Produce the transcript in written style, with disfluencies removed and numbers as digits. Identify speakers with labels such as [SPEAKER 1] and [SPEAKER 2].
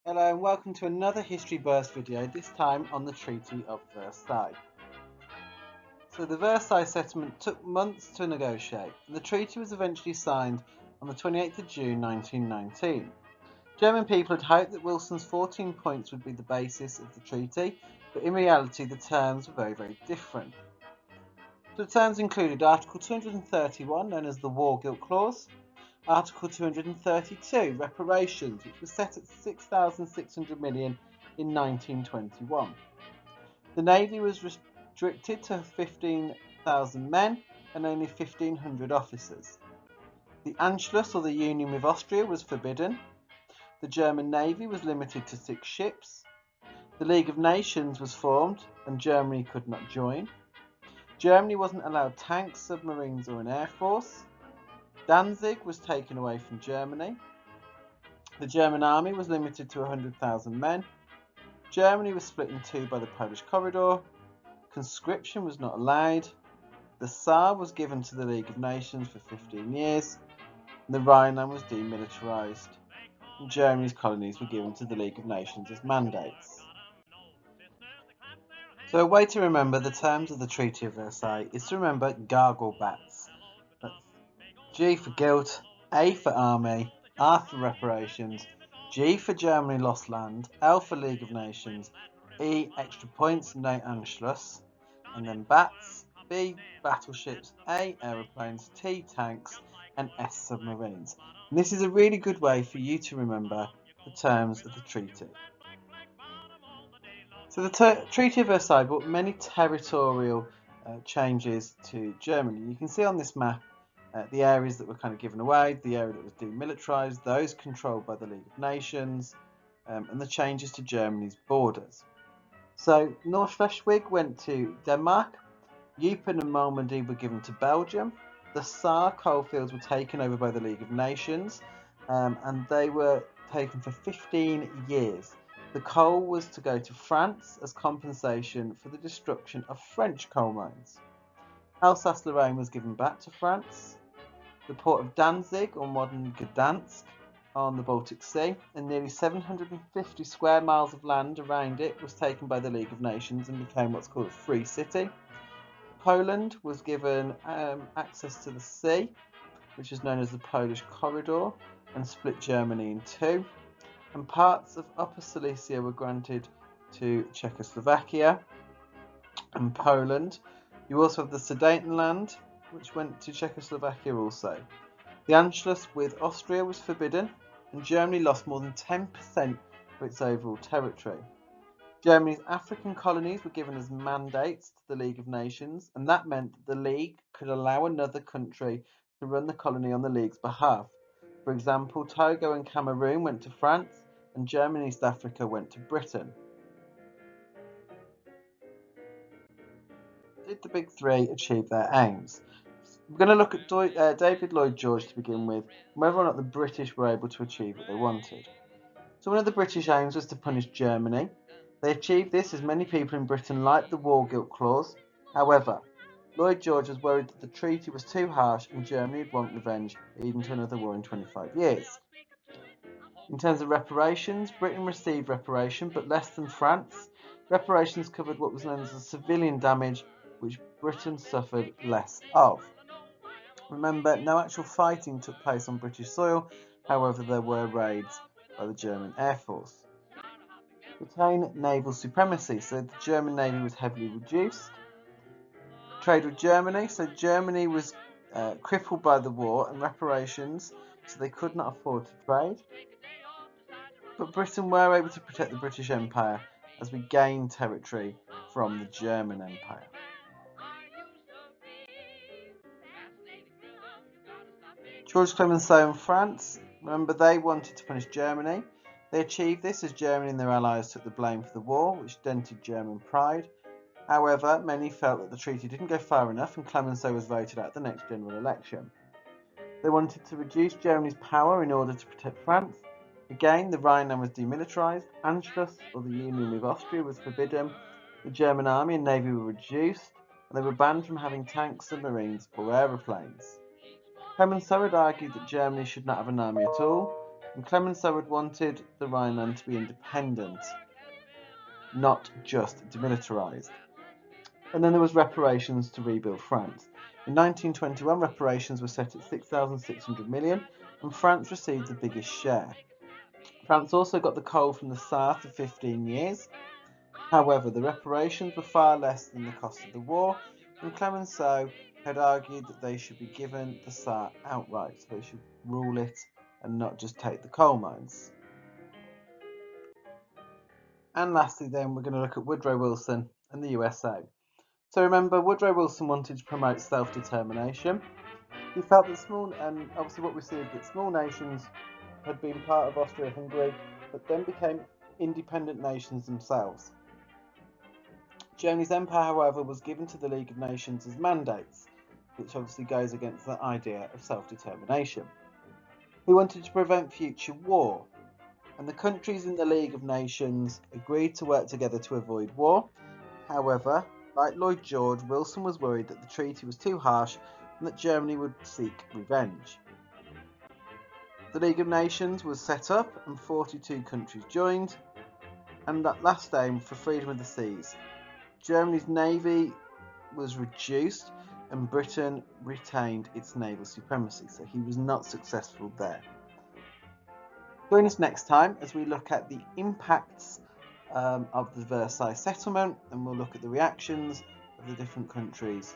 [SPEAKER 1] Hello and welcome to another History Burst video, this time on the Treaty of Versailles. So the Versailles settlement took months to negotiate, and the treaty was eventually signed on the 28th of June 1919. German people had hoped that Wilson's 14 points would be the basis of the treaty, but in reality the terms were very different. So the terms included Article 231, known as the War Guilt Clause, Article 232, reparations, which was set at 6,600 million in 1921. The navy was restricted to 15,000 men and only 1,500 officers. The Anschluss, or the union with Austria, was forbidden. The German navy was limited to 6 ships. The League of Nations was formed and Germany could not join. Germany wasn't allowed tanks, submarines or an air force. Danzig was taken away from Germany. The German army was limited to 100,000 men. Germany was split in two by the Polish corridor. Conscription was not allowed. The Saar was given to the League of Nations for 15 years. And the Rhineland was demilitarized. And Germany's colonies were given to the League of Nations as mandates. So a way to remember the terms of the Treaty of Versailles is to remember gargle bats. That's G for guilt, A for army, R for reparations, G for Germany lost land, L for League of Nations, E extra points, no Anschluss, and then bats, B battleships, A aeroplanes, T tanks, and S submarines. And this is a really good way for you to remember the terms of the treaty. So the Treaty of Versailles brought many territorial changes to Germany. You can see on this map the areas that were kind of given away, the area that was demilitarized, those controlled by the League of Nations, and the changes to Germany's borders. So North Schleswig went to Denmark, Eupen and Normandy were given to Belgium, the Saar coalfields were taken over by the League of Nations, and they were taken for 15 years. The coal was to go to France as compensation for the destruction of French coal mines. Alsace-Lorraine was given back to France. The port of Danzig, or modern Gdansk, on the Baltic Sea, and nearly 750 square miles of land around it was taken by the League of Nations and became what's called a free city. Poland was given access to the sea, which is known as the Polish corridor, and split Germany in two. And parts of Upper Silesia were granted to Czechoslovakia and Poland. You also have the Sudetenland, which went to Czechoslovakia also. The Anschluss with Austria was forbidden, and Germany lost more than 10% of its overall territory. Germany's African colonies were given as mandates to the League of Nations, and that meant that the League could allow another country to run the colony on the League's behalf. For example, Togo and Cameroon went to France, and German East Africa went to Britain. Did the big three achieve their aims? We're going to look at David Lloyd George to begin with, and whether or not the British were able to achieve what they wanted. So one of the British aims was to punish Germany. They achieved this as many people in Britain liked the War Guilt Clause. However, Lloyd George was worried that the treaty was too harsh and Germany would want revenge, leading to another war in 25 years. In terms of reparations, Britain received reparation, but less than France. Reparations covered what was known as the civilian damage, which Britain suffered less of. Remember, no actual fighting took place on British soil, however there were raids by the German Air Force. Retain naval supremacy, so the German Navy was heavily reduced. Trade with Germany, so Germany was crippled by the war and reparations, so they could not afford to trade. But Britain were able to protect the British Empire as we gained territory from the German Empire. Georges Clemenceau and France, remember they wanted to punish Germany. They achieved this as Germany and their allies took the blame for the war, which dented German pride. However, many felt that the treaty didn't go far enough and Clemenceau was voted out at the next general election. They wanted to reduce Germany's power in order to protect France. Again, the Rhineland was demilitarized, Anschluss, or the union with Austria, was forbidden, the German army and navy were reduced, and they were banned from having tanks, submarines, or aeroplanes. Clemenceau had argued that Germany should not have an army at all, And Clemenceau had wanted the Rhineland to be independent, not just demilitarised. And then there was reparations to rebuild France. In 1921, reparations were set at 6,600 million, and France received the biggest share. France also got the coal from the South for 15 years. However, the reparations were far less than the cost of the war, and Clemenceau had argued that they should be given the Saar outright, so they should rule it and not just take the coal mines. And lastly then, we're going to look at Woodrow Wilson and the USA. So remember, Woodrow Wilson wanted to promote self-determination. He felt that and obviously what we see is that small nations had been part of Austria-Hungary, but then became independent nations themselves. Germany's empire, however, was given to the League of Nations as mandates, which obviously goes against the idea of self-determination. He wanted to prevent future war, and the countries in the League of Nations agreed to work together to avoid war. However, like Lloyd George, Wilson was worried that the treaty was too harsh and that Germany would seek revenge. The League of Nations was set up and 42 countries joined, and that last aim for freedom of the seas. Germany's navy was reduced and Britain retained its naval supremacy, so he was not successful there. Join us next time as we look at the impacts of the Versailles settlement, and we'll look at the reactions of the different countries